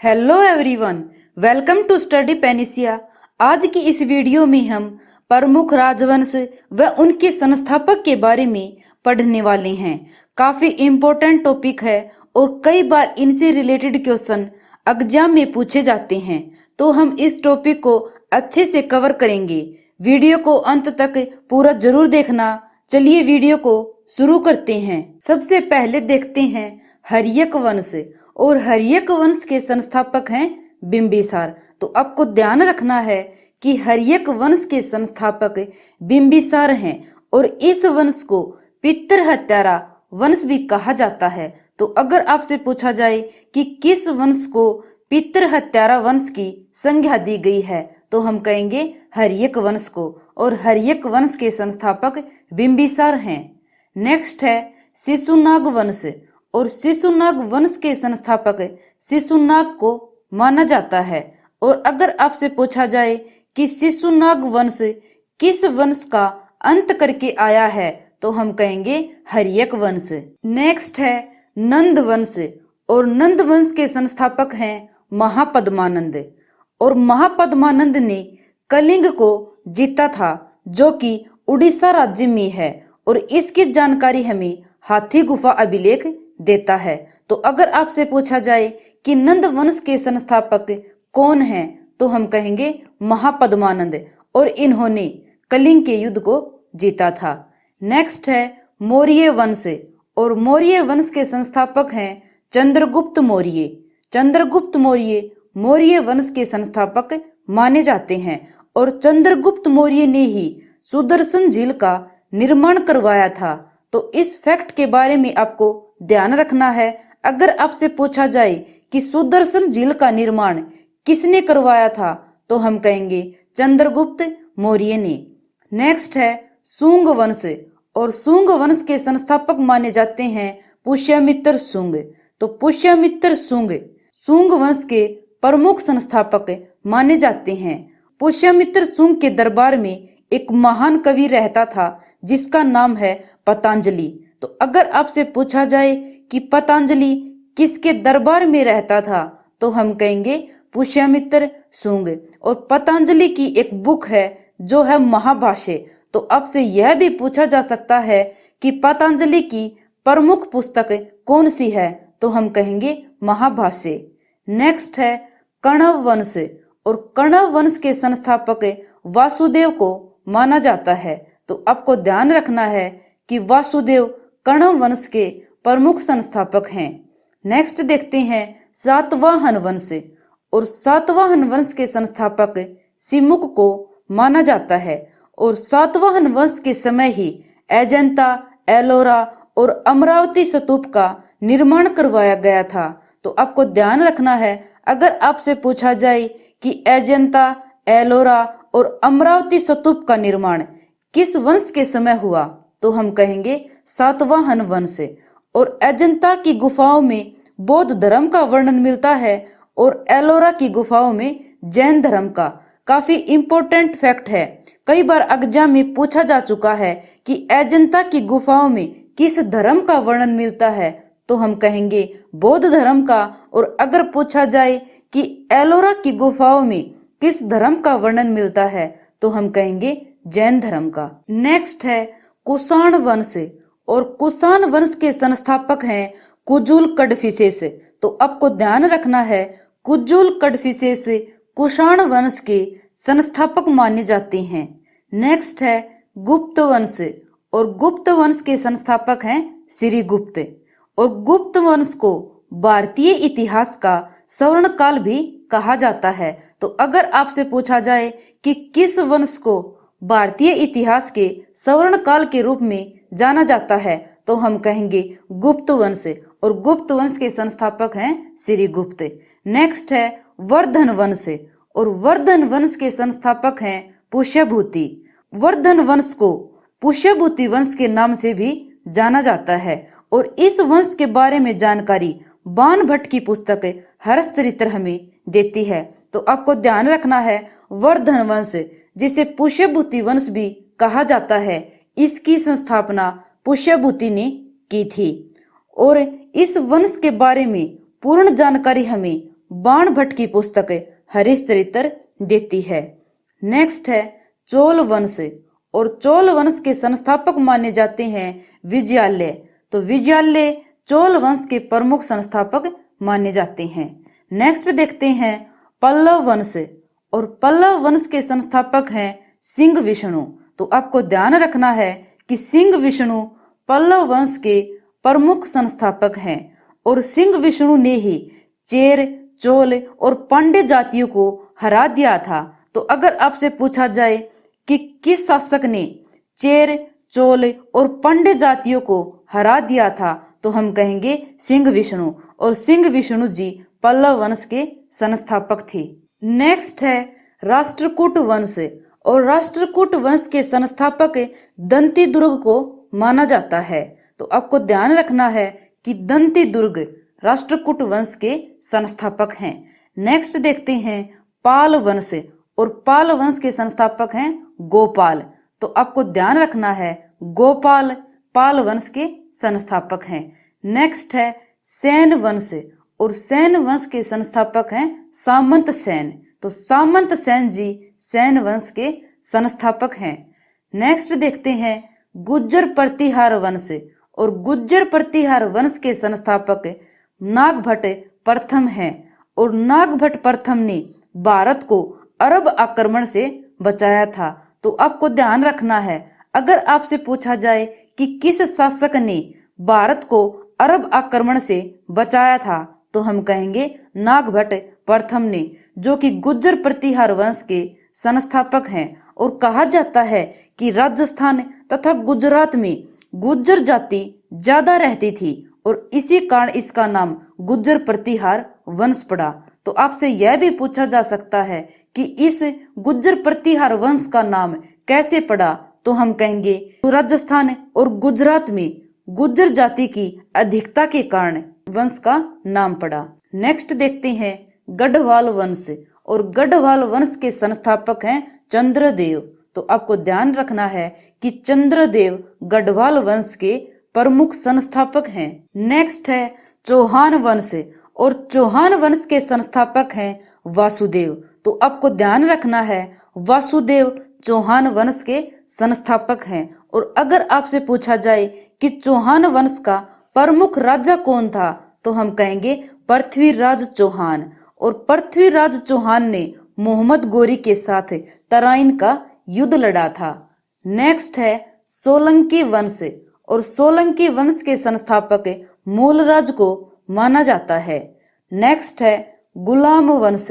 Hello everyone, welcome to Study Panacea. आज की इस वीडियो में हम प्रमुख राजवंश व उनके संस्थापक के बारे में पढ़ने वाले हैं। काफी इम्पोर्टेंट टॉपिक है और कई बार इनसे रिलेटेड क्वेश्चन एग्जाम में पूछे जाते हैं, तो हम इस टॉपिक को अच्छे से कवर करेंगे। वीडियो को अंत तक पूरा जरूर देखना। चलिए वीडियो को शुरू करते हैं। सबसे पहले देखते हैं हर्यक वंश, और हर्यक वंश के संस्थापक हैं बिंबिसार। तो आपको ध्यान रखना है कि हर्यक वंश के संस्थापक बिंबिसार हैं और इस वंश को पितृ हत्यारा वंश भी कहा जाता है। तो अगर आपसे पूछा जाए कि किस वंश को पितृ हत्यारा वंश की संज्ञा दी गई है, तो हम कहेंगे हर्यक वंश को, और हर्यक वंश के संस्थापक बिंबिसार हैं। नेक्स्ट है शिशुनाग वंश, और शिशुनाग वंश के संस्थापक शिशुनाग को माना जाता है। और अगर आपसे पूछा जाए कि शिशुनाग वंश किस वंश का अंत करके आया है, तो हम कहेंगे हर्यक वंश। नेक्स्ट है नंद वंश, और नंद वंश के संस्थापक हैं महापद्मानंद, और महापद्मानंद ने कलिंग को जीता था, जो कि उड़ीसा राज्य में है, और इसकी जानकारी हमें हाथी गुफा अभिलेख देता है। तो अगर आपसे पूछा जाए कि नंद वंश के संस्थापक कौन हैं, तो हम कहेंगे महापद्मानंद, और इन्होंने कलिंग के युद्ध को जीता था। नेक्स्ट है मौर्य वंश, और मौर्य वंश के संस्थापक हैं चंद्रगुप्त मौर्य। चंद्रगुप्त मौर्य मौर्य वंश के संस्थापक माने जाते हैं, और चंद्रगुप्त मौर्य ने ही सुदर्शन झील का निर्माण करवाया था। तो इस फैक्ट के बारे में आपको ध्यान रखना है। अगर आपसे पूछा जाए कि सुदर्शन झील का निर्माण किसने करवाया था, तो हम कहेंगे चंद्रगुप्त मौर्य ने। नेक्स्ट है शुंग वंश, और शुंग वंश के संस्थापक माने जाते हैं पुष्यमित्र शुंग। तो पुष्यमित्र शुंग शुंग वंश के प्रमुख संस्थापक माने जाते हैं। पुष्यमित्र शुंग के दरबार में एक महान कवि रहता था जिसका नाम है पतंजलि। तो अगर आपसे पूछा जाए कि पतंजलि किसके दरबार में रहता था, तो हम कहेंगे पुष्यमित्र शुंग। और पतंजलि की एक बुक है जो है महाभाष्य। तो आपसे यह भी पूछा जा सकता है कि पतंजलि की प्रमुख पुस्तक कौन सी है, तो हम कहेंगे महाभाष्य। नेक्स्ट है कण्व वंश, और कण्व वंश के संस्थापक वासुदेव को माना जाता है। तो आपको ध्यान रखना है कि वासुदेव कण्व वंश के प्रमुख संस्थापक हैं। नेक्स्ट देखते हैं सातवाहन वंश, और सातवाहन वंश के संस्थापक सिमुक को माना जाता है, और सातवाहन वंश के समय ही अजंता, एलोरा और अमरावती स्तूप का निर्माण करवाया गया था। तो आपको ध्यान रखना है, अगर आपसे पूछा जाए कि अजंता, एलोरा और अमरावती स्तूप का निर्माण किस वंश के समय हुआ, तो हम कहेंगे सातवाहन वंश। और अजंता की गुफाओं में बौद्ध धर्म का वर्णन मिलता है, और एलोरा की गुफाओं में जैन धर्म का। काफी इंपॉर्टेंट फैक्ट है, कई बार एग्जाम में पूछा जा चुका है कि अजंता की गुफाओं में किस धर्म का वर्णन मिलता है, तो हम कहेंगे बौद्ध धर्म का। और अगर पूछा जाए कि एलोरा की गुफाओं में किस धर्म का वर्णन मिलता है, तो हम कहेंगे जैन धर्म का। नेक्स्ट है कुषाण वंश, और कुषाण वंश के संस्थापक हैं कुजुल कडफिसेस। तो आपको ध्यान रखना है, कुजुल कडफिसेस कुषाण वंश के संस्थापक माने जाते हैं। नेक्स्ट है गुप्त वंश, और गुप्त वंश के संस्थापक हैं श्रीगुप्त, और गुप्त वंश को भारतीय इतिहास का स्वर्ण काल भी कहा जाता है। तो अगर आपसे पूछा जाए कि किस वंश को भारतीय इतिहास के स्वर्ण काल के रूप में जाना जाता है, तो हम कहेंगे गुप्त वंश, और गुप्त वंश के संस्थापक हैं श्रीगुप्त। नेक्स्ट है वर्धन वंश, और वर्धन वंश के संस्थापक हैं पुष्यभूति। वर्धन वंश को पुष्यभूति वंश के नाम से भी जाना जाता है, और इस वंश के बारे में जानकारी बाणभट्ट की पुस्तक हर्षचरित्र हमें देती है। तो आपको ध्यान रखना है, वर्धन वंश जिसे पुष्यभूति वंश भी कहा जाता है, इसकी संस्थापना पुष्यभूति ने की थी। और इस वंश के बारे में पूर्ण जानकारी हमें बाण भट्ट की पुस्तक हरिश्चरित्र देती है। नेक्स्ट है चोल वंश, और चोल वंश के संस्थापक माने जाते हैं विजयालय। तो विजयालय चोल वंश के प्रमुख संस्थापक माने जाते हैं। नेक्स्ट देखते हैं पल्लव वंश, और पल्लव वंश के संस्थापक हैं सिंह विष्णु। तो आपको ध्यान रखना है कि सिंह विष्णु पल्लव वंश के प्रमुख संस्थापक हैं, और सिंह विष्णु ने ही चेर, चोल और पांड्य जातियों को हरा दिया था। तो अगर आपसे पूछा जाए कि किस शासक ने चेर, चोल और पांड्य जातियों को हरा दिया था, तो हम कहेंगे सिंह विष्णु, और सिंह विष्णु जी पल्लव वंश के संस्थापक थे। नेक्स्ट है राष्ट्रकूट वंश, और राष्ट्रकूट वंश के संस्थापक दंती दुर्ग को माना जाता है। तो आपको ध्यान रखना है कि दंती दुर्ग राष्ट्रकूट वंश के संस्थापक हैं। नेक्स्ट देखते हैं पाल वंश, और पाल वंश के संस्थापक हैं गोपाल। तो आपको ध्यान रखना है गोपाल पाल वंश के संस्थापक हैं। नेक्स्ट है सेन वंश, और सेन वंश के संस्थापक हैं सामंत सेन। तो सामंत सेन जी सेन वंश के संस्थापक हैं। नेक्स्ट देखते हैं गुज्जर प्रतिहार वंश, और गुज्जर प्रतिहार वंश के संस्थापक नागभट्ट प्रथम हैं, और नागभट्ट प्रथम ने भारत को अरब आक्रमण से बचाया था। तो आपको ध्यान रखना है, अगर आपसे पूछा जाए कि किस शासक ने भारत को अरब आक्रमण से बचाया था, तो हम कहेंगे नागभट्ट प्रथम ने, जो कि गुज्जर प्रतिहार वंश के संस्थापक हैं। और कहा जाता है कि राजस्थान तथा गुजरात में गुज्जर जाति ज्यादा रहती थी, और इसी कारण इसका नाम गुज्जर प्रतिहार वंश पड़ा। तो आपसे यह भी पूछा जा सकता है कि इस गुज्जर प्रतिहार वंश का नाम कैसे पड़ा, तो हम कहेंगे तो राजस्थान और गुजरात में गुज्जर जाति की अधिकता के कारण वंश का नाम पड़ा। नेक्स्ट देखते हैं गढ़वाल वंश, और गढ़वाल वंश के संस्थापक हैं चंद्रदेव। तो आपको ध्यान रखना है कि चंद्रदेव गढ़वाल वंश के प्रमुख संस्थापक हैं। नेक्स्ट है चौहान वंश, और चौहान वंश के संस्थापक हैं वासुदेव। तो आपको ध्यान रखना है वासुदेव चौहान वंश के संस्थापक हैं। और अगर आपसे पूछा जाए कि चौहान वंश का प्रमुख राजा कौन था, तो हम कहेंगे पृथ्वीराज चौहान, और पृथ्वीराज चौहान ने मोहम्मद गोरी के साथ तराइन का युद्ध लड़ा था। नेक्स्ट है सोलंकी वंश, और सोलंकी वंश के संस्थापक मूलराज को माना जाता है। नेक्स्ट है गुलाम वंश,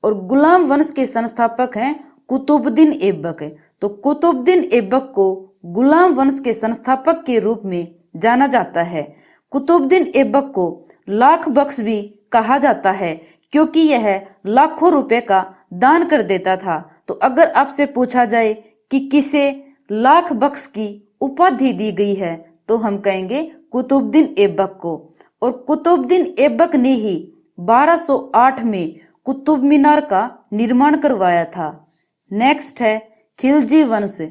और गुलाम वंश के संस्थापक हैं कुतुबुद्दीन ऐबक। तो कुतुबुद्दीन ऐबक को गुलाम वंश के संस्थापक के रूप में जाना जाता है। कुतुबुद्दीन ऐबक को लाख बख्श भी कहा जाता है, क्योंकि यह लाखों रुपए का दान कर देता था। तो अगर आपसे पूछा जाए कि किसे लाख बख्श की उपाधि दी गई है, तो हम कहेंगे कुतुबुद्दीन ऐबक को। और कुतुबुद्दीन ऐबक ने ही 1208 में कुतुब मीनार का निर्माण करवाया था। नेक्स्ट है खिलजी वंश,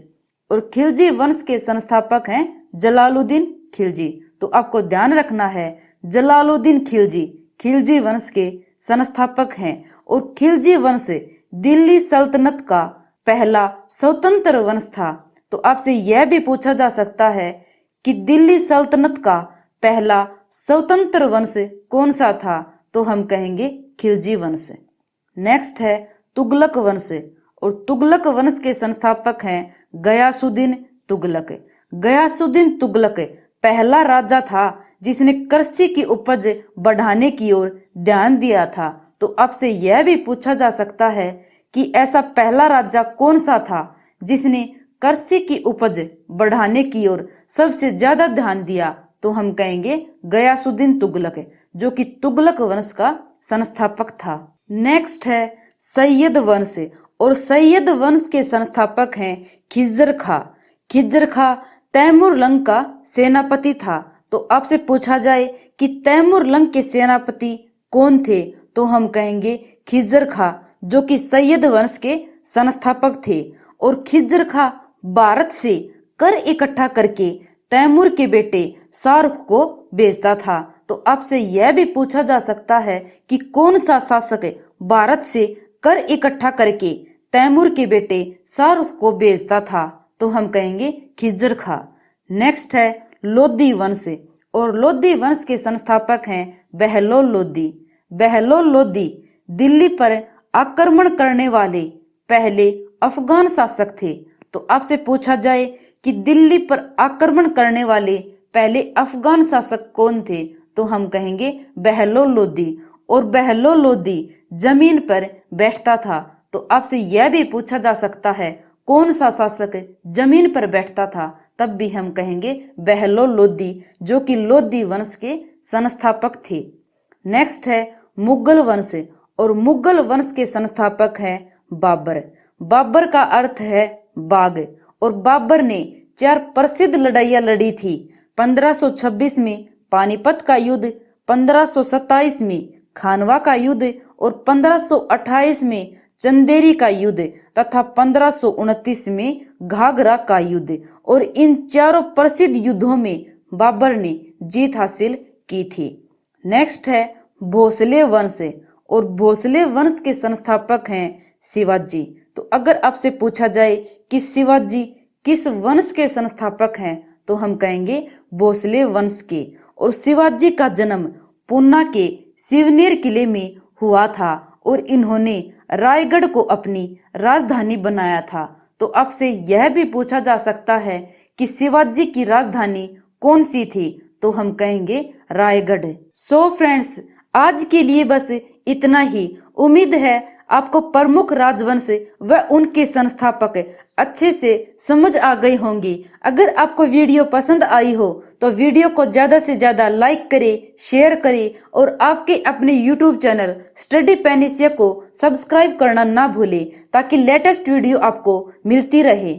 और खिलजी वंश के संस्थापक हैं जलालुद्दीन खिलजी। तो आपको ध्यान रखना है जलालुद्दीन खिलजी खिलजी वंश के संस्थापक हैं, और खिलजी वंश दिल्ली सल्तनत का पहला स्वतंत्र वंश था। तो आपसे यह भी पूछा जा सकता है कि दिल्ली सल्तनत का पहला स्वतंत्र वंश कौन सा था, तो हम कहेंगे खिलजी वंश। नेक्स्ट है तुगलक वंश, और तुगलक वंश के संस्थापक हैं गयासुद्दीन तुगलक। गयासुद्दीन तुगलक पहला राजा था जिसने कृषि की उपज बढ़ाने की ओर ध्यान दिया था। तो आपसे यह भी पूछा जा सकता है कि ऐसा पहला राजा कौन सा था जिसने कृषि की उपज बढ़ाने की ओर सबसे ज्यादा ध्यान दिया, तो हम कहेंगे गयासुद्दीन तुगलक, जो कि तुगलक वंश का संस्थापक था। नेक्स्ट है सैयद वंश, और सैयद वंश के संस्थापक हैं खिज्जर खां। खिज्जर खां तैमूर लंग का सेनापति था। तो आपसे पूछा जाए कि तैमूर लंग के सेनापति कौन थे, तो हम कहेंगे खिज्जर खां, जो कि सैयद वंश के संस्थापक थे। और खिज्जर खां भारत से कर इकट्ठा करके तैमूर के बेटे शाहरुख को बेचता था। तो आपसे यह भी पूछा जा सकता है कि कौन सा शासक भारत से कर इकट्ठा करके तैमूर के बेटे शाहरुख को बेचता था, तो हम कहेंगे खिज्र खां। नेक्स्ट है लोधी वंश, और लोधी वंश के संस्थापक हैं बहलोल लोधी। बहलोल लोधी दिल्ली पर आक्रमण करने वाले पहले अफगान शासक थे। तो आपसे पूछा जाए कि दिल्ली पर आक्रमण करने वाले पहले अफगान शासक कौन थे, तो हम कहेंगे बहलोल लोधी। और बहलोल लोधी जमीन पर बैठता था। तो आपसे यह भी पूछा जा सकता है कौन सा शासक जमीन पर बैठता था, तब भी हम कहेंगे बहलोल लोधी, जो कि लोधी वंश के संस्थापक थे। नेक्स्ट है मुगल वंश, और मुगल वंश के संस्थापक हैं बाबर। बाबर का अर्थ है बाघ, और बाबर ने 4 प्रसिद्ध लड़ाइयां लड़ी थी। 1526 में पानीपत का युद्ध, 1527 में खानवा का युद्ध, और 1528 में चंदेरी का युद्ध तथा 1529 में घाघरा का युद्ध। और इन चारों प्रसिद्ध युद्धों में बाबर ने जीत हासिल की थी। नेक्स्ट है भोसले वंश, और भोसले वंश के संस्थापक हैं शिवाजी। तो अगर आपसे पूछा जाए कि शिवाजी किस वंश के संस्थापक हैं, तो हम कहेंगे भोसले वंश के। और शिवाजी का जन्म पूना के शिवनेर किले में हुआ था, और इन्होंने रायगढ़ को अपनी राजधानी बनाया था। तो आपसे यह भी पूछा जा सकता है कि शिवाजी की राजधानी कौन सी थी, तो हम कहेंगे रायगढ़। सो फ्रेंड्स, आज के लिए बस इतना ही। उम्मीद है आपको प्रमुख राजवंश व उनके संस्थापक अच्छे से समझ आ गई होंगी। अगर आपको वीडियो पसंद आई हो तो वीडियो को ज्यादा से ज्यादा लाइक करें, शेयर करें, और आपके अपने यूट्यूब चैनल स्टडी पेनिसिया को सब्सक्राइब करना ना भूलें, ताकि लेटेस्ट वीडियो आपको मिलती रहे।